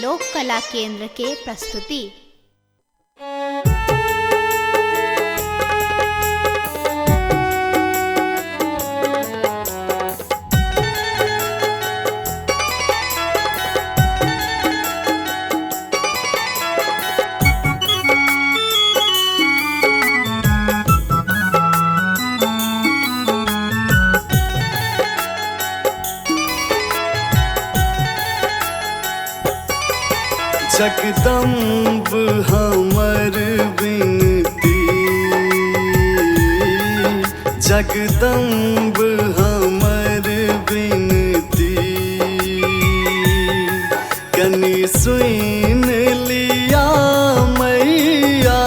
लोक कला केंद्र के प्रस्तुति। जगदम्ब हमर विनती, जगदम्ब हमर विनती, कनि सुइन लिया मैया,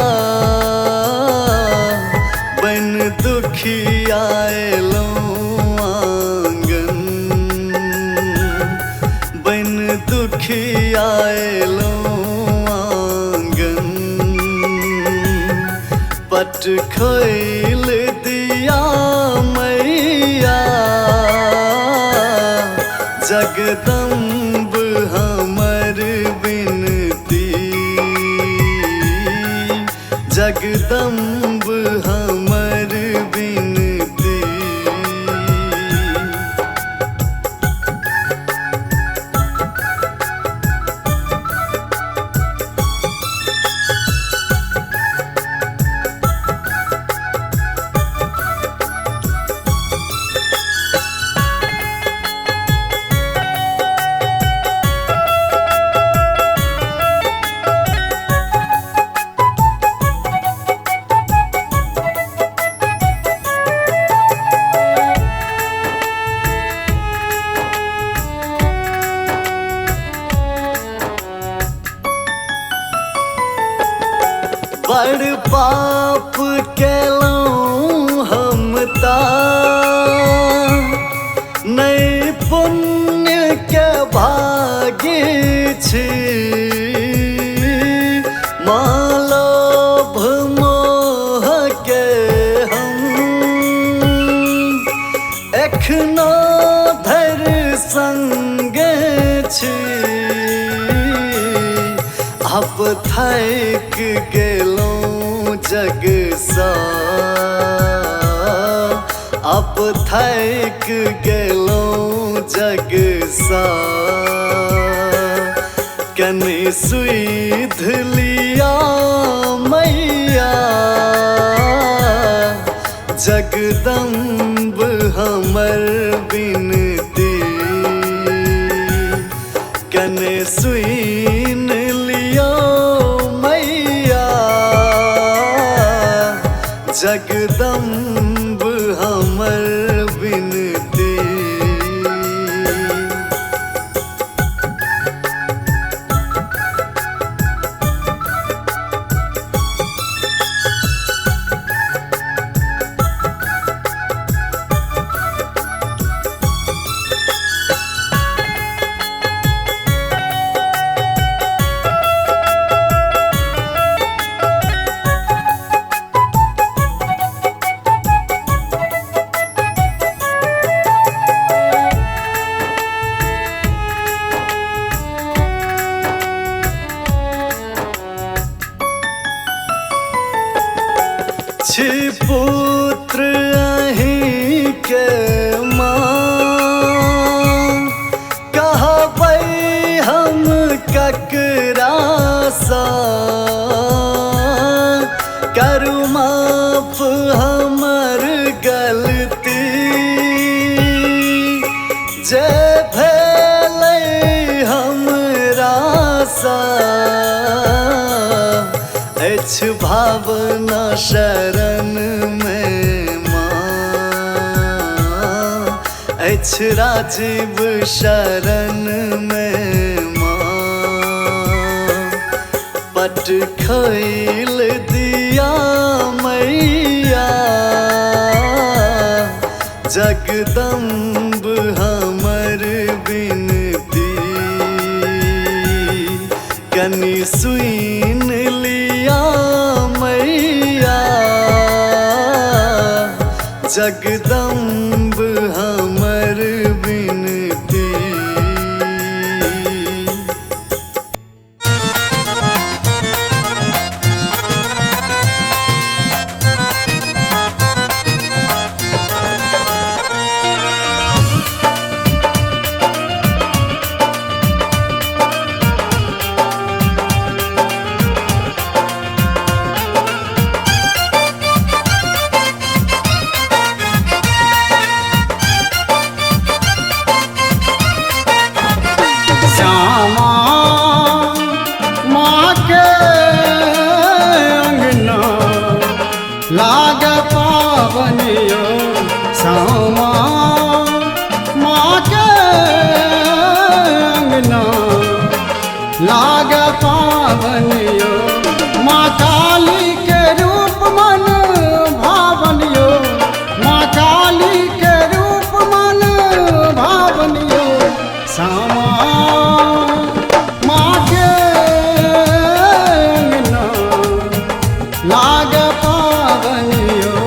बन दुखिया अयलहुँ आँगन, बन दुखिया अयलहुँ पट खोल दिया मैया, जगदम्ब हमर विनती, जगदम्ब हमर विनती। बड़ पाप केलहुँ हम ता, नहि पुण्य के भागी छी, लोभ मोह के हम एखनो धरि संगे छी। आप थाइक गेलहुँ जग सा, आप थाइक गेलहुँ जग सा, कनि सुध लिया मैया, जगदम्ब हमर विनती, कनि सुइन लिया मैया, जगदम्ब हमर विनती। छी पुत्र अहीं के माँ, कहबै हम ककरा सा, करू माफ हमर गलती, जे भेलै हमरा सा, अछि भावना शरण में माँ, अछि राजीव शरण में माँ, पट खोल दिया मैया, जगदम्ब हमर विनती, कनि सुइन लिया मैया, जगदम्ब हमर विनती। माँ के अंगना लाग पावनियो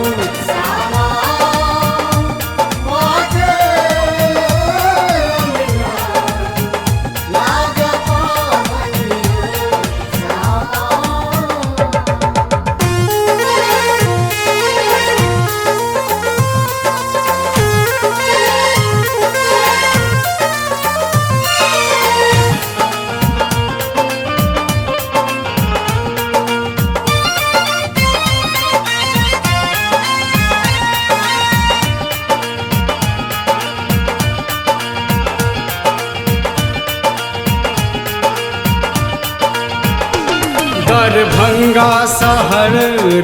दरभंगा शहर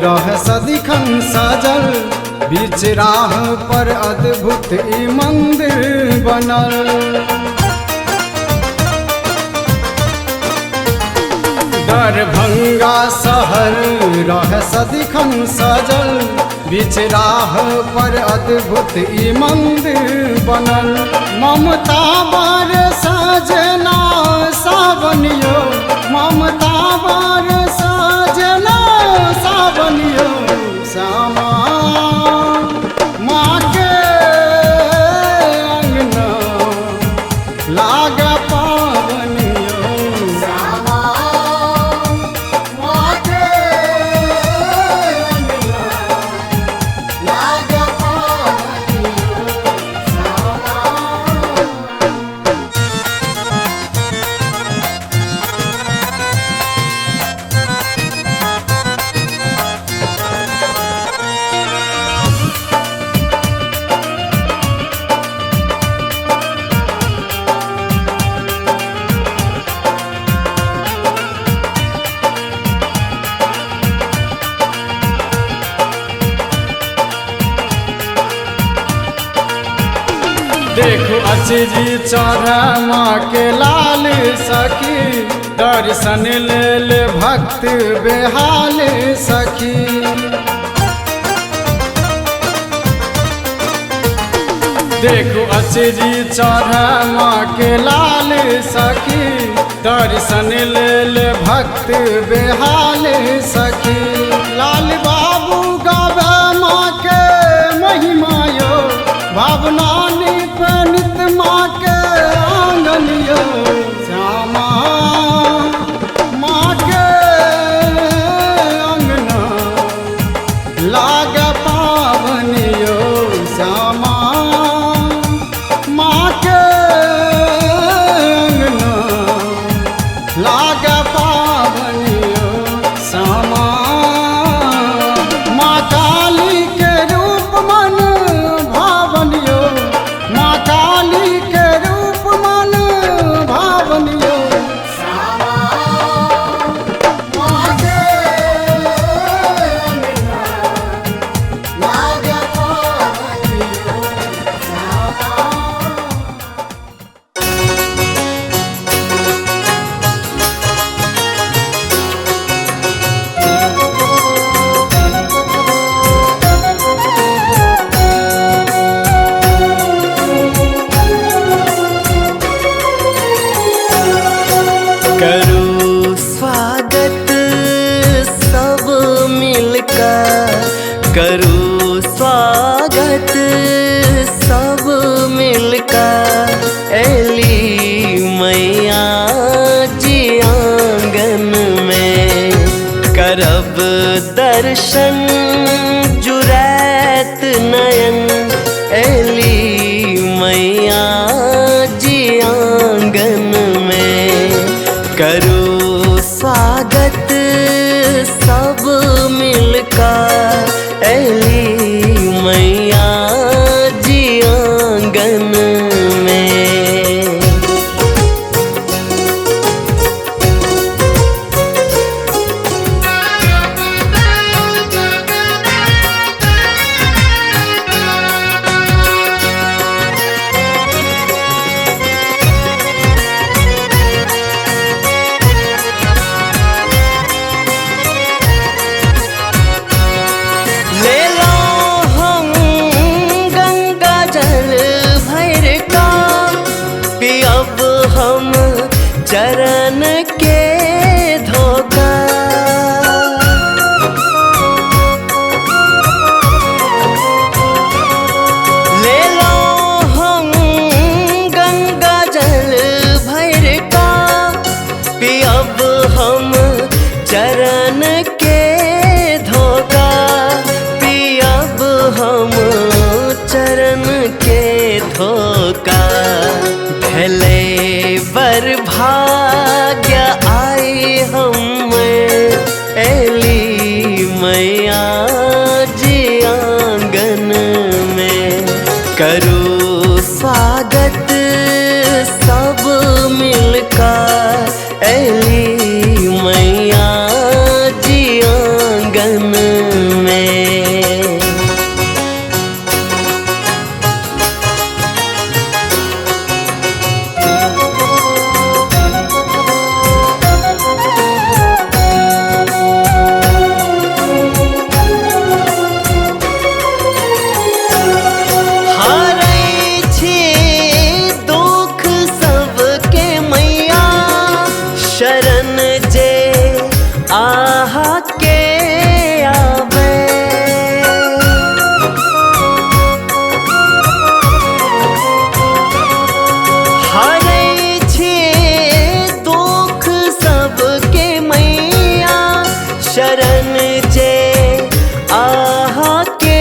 रह सदिखन सजल, बीच राह पर अद्भुत ई मंदिर बनल। दरभंगा शहर रह सदिखन सजल, बीच राह पर अद्भुत ई मंदिर बनल। ममता बर सजना सावनियो, ममता बर सजना सावनियो श्यामा माँ के अंगना लाग पावनियो श्यामा माँ के अंगना लाग पावनियो श्यामा। देखो अचरी चढ़ माँ के लाल सखी, दर्शन ले ले भक्त बेहाल सखी। देखो अचरी चढ़ माँ के लाल सखी, दर्शन ले ले भक्त बेहाल सखी। लाल बाबू गावे माँ के महिमा यो, भावना नित माँ के आंगनियो श्यामा माँ के अंगना लाग पावनियो श्यामा माँ के अंगना लाग पावनियो श्यामा। माँ काली के रूप मन भावनियो, माँ काली के रूप मन भावनियो श्यामा माँ के अंगना लाग पावनियो श्यामा। करो स्वागत सब मिलकर, करो स्वागत सब मिलकर, एली मैया जी आंगन में करब दर्शन जुरैत नयन, एली मैया जी आंगन में करो स्वागत सब मिलकर, एली मैया जी आंगन में। चरण के धोखा। ले लो हम गंगा जल भर का, पियब हम चरण के धोखा, पियब हम चरण के धोखा। भले बर भाग्य आई हम एली मैया जी आंगन में। करो स्वागत सब मिलकर एली मैया जी आंगन में। शरण जे आहा के आवे, हरै छे दुख सबके मैया। शरण जे आहा के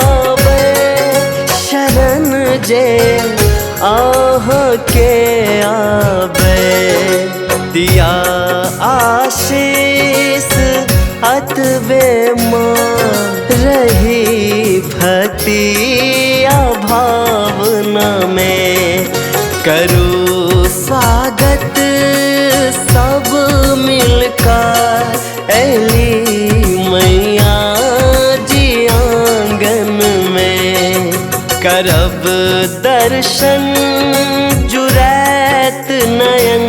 आवे, शरण जे आहा के आवे। दिया आशीष अतबे माँ रही भक्तिया भावना में। करो स्वागत सब मिलकर एली मैया जी आंगन में। करब दर्शन जुरैत नयन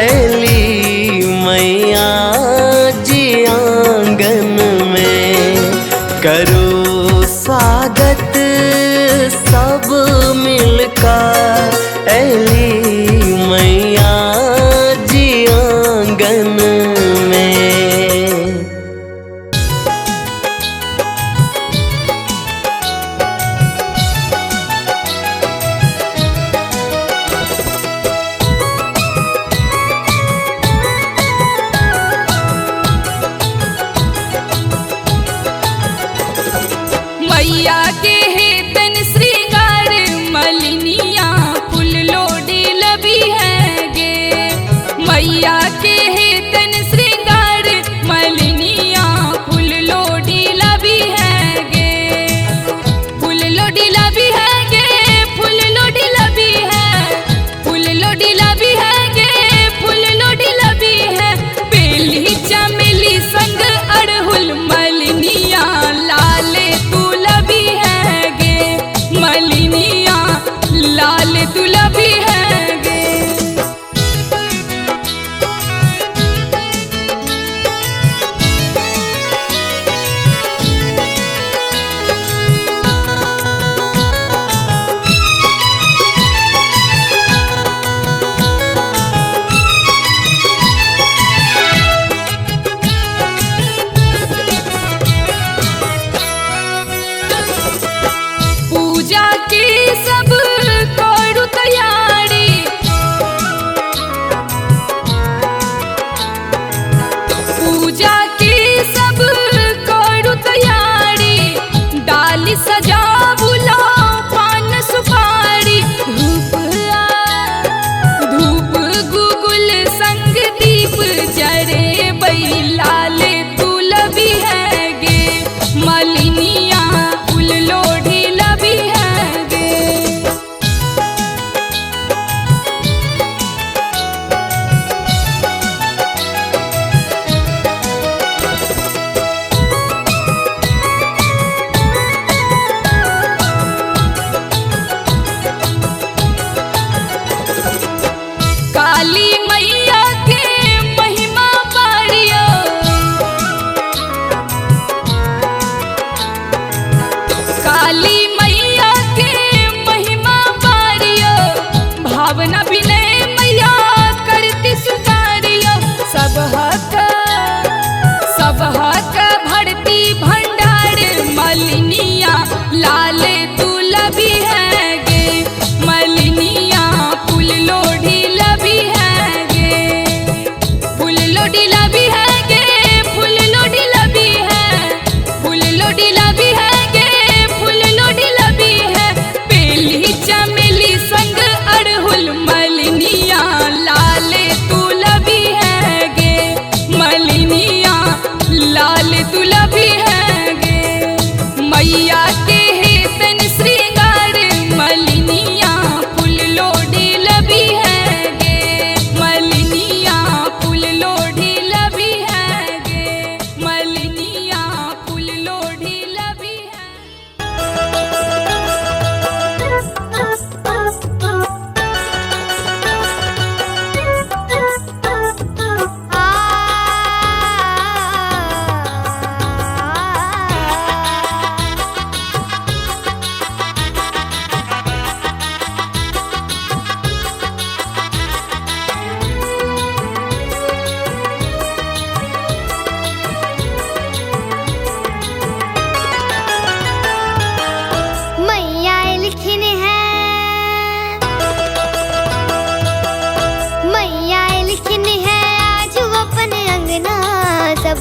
एली मैया जी आंगन में। करो स्वागत सब मिलकर एली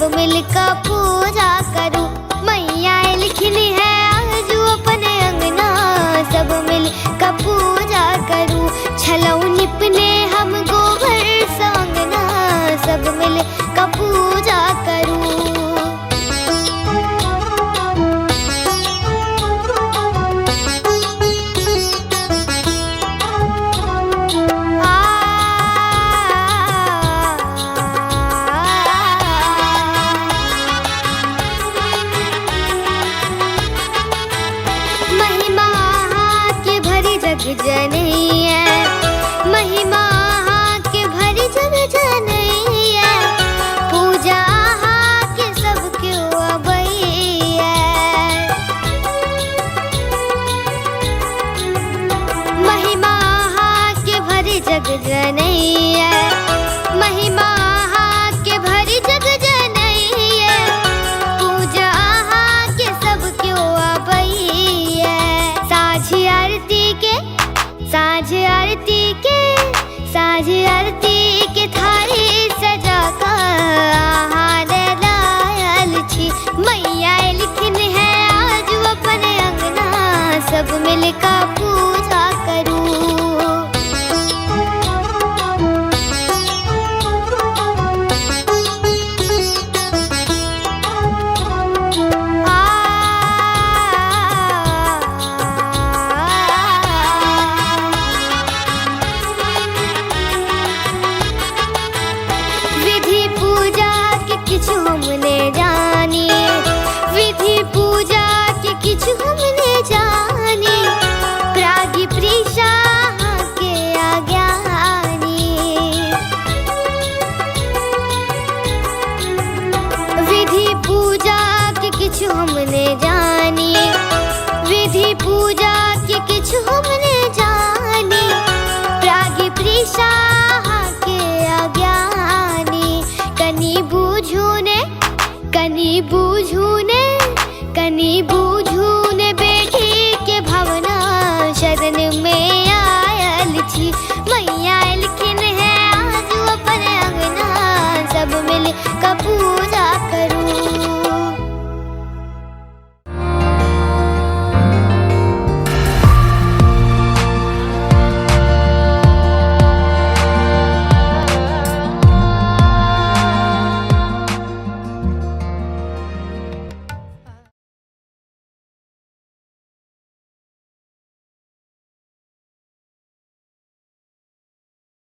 सब मिलकर पूजा करूं। मैया लिखनी है आजू अपने अंगना, सब मिलकर पूजा करूं। छलऊ निपने हम गोबर संगना, सब मिलकर पूजा करूं। महिमा के भरी जग जनैया, महिमा के भरी जग जनैया, पूजा के सब क्यों अबैया। महिमा के भरी जग जनैया,